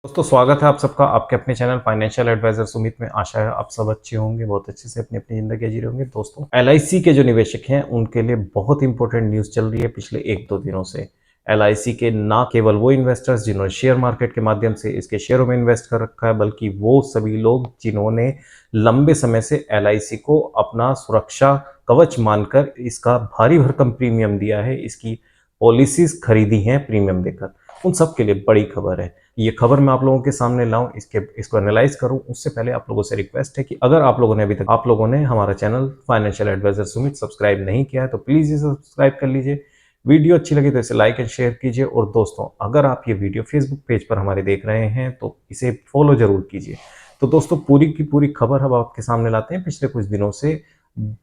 दोस्तों स्वागत है आप सबका आपके अपने चैनल फाइनेंशियल एडवाइजर सुमित में। आशा है आप सब अच्छे होंगे, बहुत अच्छे से अपनी अपनी जिंदगी जी रहे होंगे। दोस्तों एलआईसी के जो निवेशक हैं उनके लिए बहुत इंपॉर्टेंट न्यूज चल रही है पिछले एक दो दिनों से। एलआईसी के ना केवल वो इन्वेस्टर्स जिन्होंने शेयर मार्केट के माध्यम से इसके शेयरों में इन्वेस्ट कर रखा है, बल्कि वो सभी लोग जिन्होंने लंबे समय से एलआईसी को अपना सुरक्षा कवच मानकर इसका भारी भरकम प्रीमियम दिया है, इसकी पॉलिसीज खरीदी हैं प्रीमियम देकर, उन सब के लिए बड़ी खबर है। ये खबर मैं आप लोगों के सामने लाऊं, इसको एनालाइज करूं, उससे पहले आप लोगों से रिक्वेस्ट है कि अगर आप लोगों ने अभी तक आप लोगों ने हमारा channel financial advisor Sumit subscribe नहीं किया है तो प्लीज इसे सब्सक्राइब कर लीजिए। वीडियो अच्छी लगी तो इसे लाइक एंड शेयर कीजिए, और दोस्तों अगर आप ये वीडियो फेसबुक पेज पर हमारे देख रहे हैं तो इसे फॉलो जरूर कीजिए। तो दोस्तों पूरी की पूरी खबर हम आपके सामने लाते हैं। पिछले कुछ दिनों से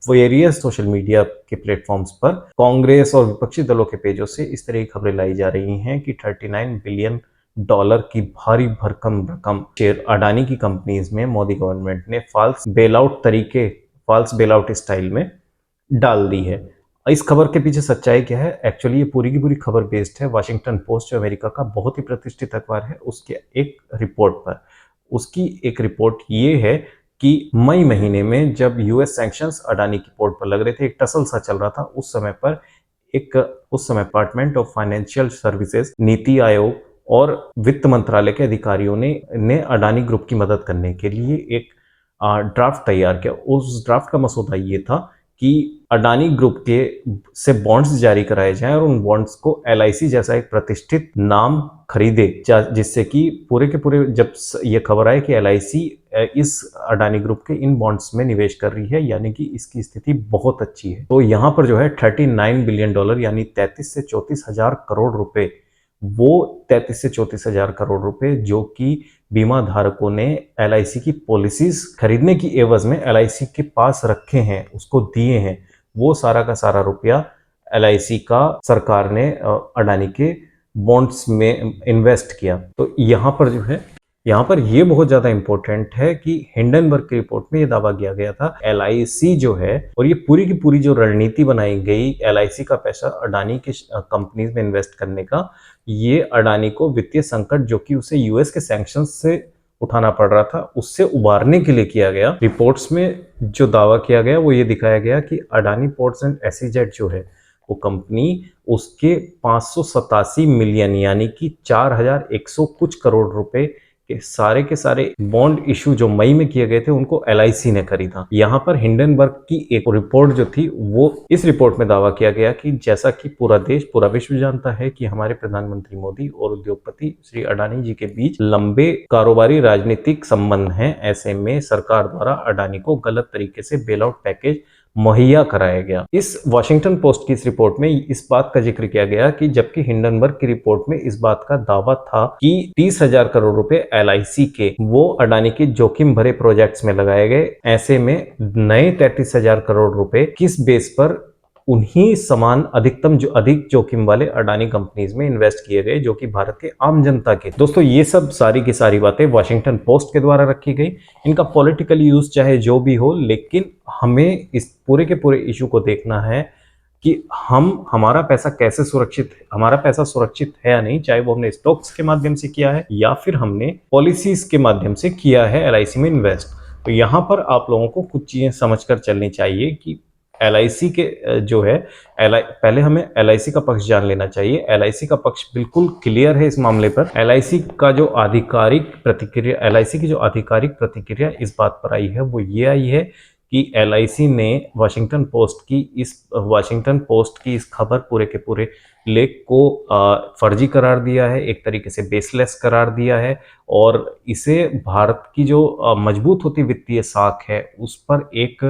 वेरियस सोशल मीडिया के प्लेटफॉर्म्स पर कांग्रेस और विपक्षी दलों के पेजों से इस तरह की खबरें लाई जा रही हैं कि 39 बिलियन डॉलर की भारी भरकम रकम शेयर अडानी की कंपनीज में मोदी गवर्नमेंट ने फाल्स बेल आउट स्टाइल में डाल दी है। इस खबर के पीछे सच्चाई क्या है? एक्चुअली ये पूरी की पूरी खबर बेस्ड है वाशिंगटन पोस्ट, जो अमेरिका का बहुत ही प्रतिष्ठित अखबार है, उसके एक रिपोर्ट पर। उसकी एक रिपोर्ट ये है कि मई महीने में जब यूएस सैंक्शंस अडानी की पोर्ट पर लग रहे थे, एक टसल सा चल रहा था, उस समय department of financial services, NITI Aayog और वित्त मंत्रालय के अधिकारियों ने अडानी ग्रुप की मदद करने के लिए एक ड्राफ्ट तैयार किया। उस ड्राफ्ट का मसौदा ये था कि अडानी ग्रुप के से बॉन्ड्स जारी कराए जाएं और उन बॉन्ड्स को एलआईसी जैसा एक प्रतिष्ठित नाम खरीदे, जिससे कि पूरे के पूरे जब ये खबर आए कि एलआईसी इस अडानी ग्रुप के इन बॉन्ड्स में निवेश कर रही है, यानी कि इसकी स्थिति बहुत अच्छी है, तो यहाँ पर जो है 39 बिलियन डॉलर यानी 33 से 34 हजार करोड़ रुपए, वो 33 से 34 हजार करोड़ रुपए जो कि बीमा धारकों ने एलआईसी की पॉलिसीज खरीदने की एवज में एलआईसी के पास रखे हैं, उसको दिए हैं, वो सारा का सारा रुपया एलआईसी का सरकार ने अडानी के बॉन्ड्स में इन्वेस्ट किया। तो यहाँ पर ये बहुत ज्यादा इंपॉर्टेंट है कि हिंडनबर्ग की रिपोर्ट में ये दावा किया गया था एलआईसी जो है, और ये पूरी की पूरी जो रणनीति बनाई गई एलआईसी का पैसा अडानी की कंपनीज में इन्वेस्ट करने का, ये अडानी को वित्तीय संकट जो कि उसे यूएस के सैंक्शंस से उठाना पड़ रहा था, उससे उबारने के लिए किया गया। रिपोर्ट्स में जो दावा किया गया वो ये दिखाया गया कि अडानी पोर्ट्स एंड एसईजेड जो है वो कंपनी, उसके 587 मिलियन यानी कि 4100 कुछ करोड़ रुपए के सारे बॉन्ड इशू जो मई में किए गए थे उनको एलआईसी ने खरीदा। यहाँ पर हिंडनबर्ग की एक रिपोर्ट जो थी, वो इस रिपोर्ट में दावा किया गया कि जैसा कि पूरा देश पूरा विश्व जानता है कि हमारे प्रधानमंत्री मोदी और उद्योगपति श्री अडानी जी के बीच लंबे कारोबारी राजनीतिक संबंध हैं, ऐसे में सरकार द्वारा अडानी को गलत तरीके से बेल आउट पैकेज मुहैया कराया गया। इस वॉशिंगटन पोस्ट की इस रिपोर्ट में इस बात का जिक्र किया गया कि जबकि हिंडनबर्ग की रिपोर्ट में इस बात का दावा था कि 30,000 करोड़ रुपए एलआईसी के वो अडानी के जोखिम भरे प्रोजेक्ट्स में लगाए गए, ऐसे में नए 33,000 करोड़ रुपए किस बेस पर उन्हीं समान अधिक जोखिम वाले अडानी कंपनीज में इन्वेस्ट किए गए, जो कि भारत के आम जनता के। दोस्तों ये सब सारी की सारी बातें वॉशिंगटन पोस्ट के द्वारा रखी गई। इनका पॉलिटिकल यूज चाहे जो भी हो, लेकिन हमें इस पूरे के पूरे इशू को देखना है कि हमारा पैसा कैसे सुरक्षित है, हमारा पैसा सुरक्षित है या नहीं, चाहे वो हमने स्टॉक्स के माध्यम से किया है या फिर हमने पॉलिसीज के माध्यम से किया है एलआईसी में इन्वेस्ट। तो यहाँ पर आप लोगों को कुछ चीजें समझकर चलनी चाहिए कि एलआईसी के जो है पहले हमें एलआईसी का पक्ष जान लेना चाहिए। एलआईसी का पक्ष बिल्कुल क्लियर है इस मामले पर। एलआईसी की जो आधिकारिक प्रतिक्रिया इस बात पर आई है वो ये आई है कि एलआईसी ने वाशिंगटन पोस्ट की इस खबर पूरे के पूरे लेख को फर्जी करार दिया है, एक तरीके से बेसलेस करार दिया है, और इसे भारत की जो मजबूत होती वित्तीय साख है उस पर एक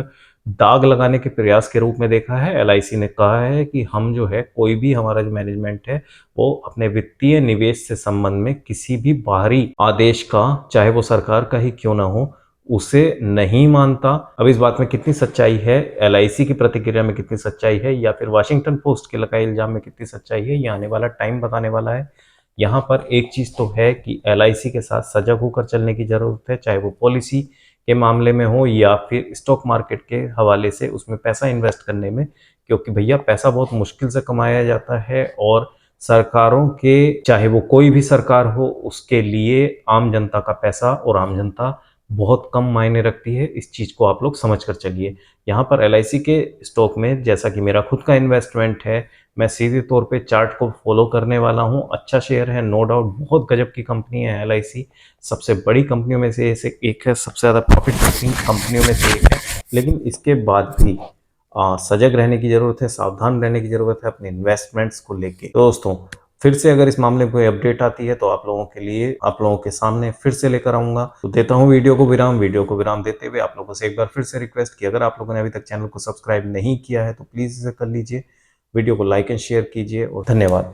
दाग लगाने के प्रयास के रूप में देखा है। एलआईसी ने कहा है कि हम जो है, कोई भी हमारा जो मैनेजमेंट है वो अपने वित्तीय निवेश से संबंध में किसी भी बाहरी आदेश का, चाहे वो सरकार का ही क्यों ना हो, उसे नहीं मानता। अब इस बात में कितनी सच्चाई है, एलआईसी की प्रतिक्रिया में कितनी सच्चाई है, या फिर वाशिंगटन पोस्ट के लगाए इल्जाम में कितनी सच्चाई है, ये आने वाला टाइम बताने वाला है। यहाँ पर एक चीज तो है कि एलआईसी के साथ सजग होकर चलने की जरूरत है, चाहे वो पॉलिसी के मामले में हो या फिर स्टॉक मार्केट के हवाले से उसमें पैसा इन्वेस्ट करने में, क्योंकि भैया पैसा बहुत मुश्किल से कमाया जाता है और सरकारों के, चाहे वो कोई भी सरकार हो, उसके लिए आम जनता का पैसा और आम जनता बहुत कम मायने रखती है। इस चीज़ को आप लोग समझ कर चलिए। यहाँ पर एलआईसी के स्टॉक में, जैसा कि मेरा खुद का इन्वेस्टमेंट है, मैं सीधे तौर पे चार्ट को फॉलो करने वाला हूँ। अच्छा शेयर है, नो डाउट, बहुत गजब की कंपनी है एलआईसी। सबसे बड़ी कंपनियों में से एक है, सबसे ज़्यादा प्रॉफिट मेकिंग कंपनियों में से एक है। लेकिन इसके बाद भी सजग रहने की ज़रूरत है, सावधान रहने की ज़रूरत है अपने इन्वेस्टमेंट्स को लेके। तो दोस्तों, फिर से अगर इस मामले में कोई अपडेट आती है तो आप लोगों के लिए, आप लोगों के सामने फिर से लेकर आऊंगा। तो देता हूं वीडियो को विराम देते हुए आप लोगों से एक बार फिर से रिक्वेस्ट की, अगर आप लोगों ने अभी तक चैनल को सब्सक्राइब नहीं किया है तो प्लीज़ इसे कर लीजिए। वीडियो को लाइक एंड शेयर कीजिए और धन्यवाद।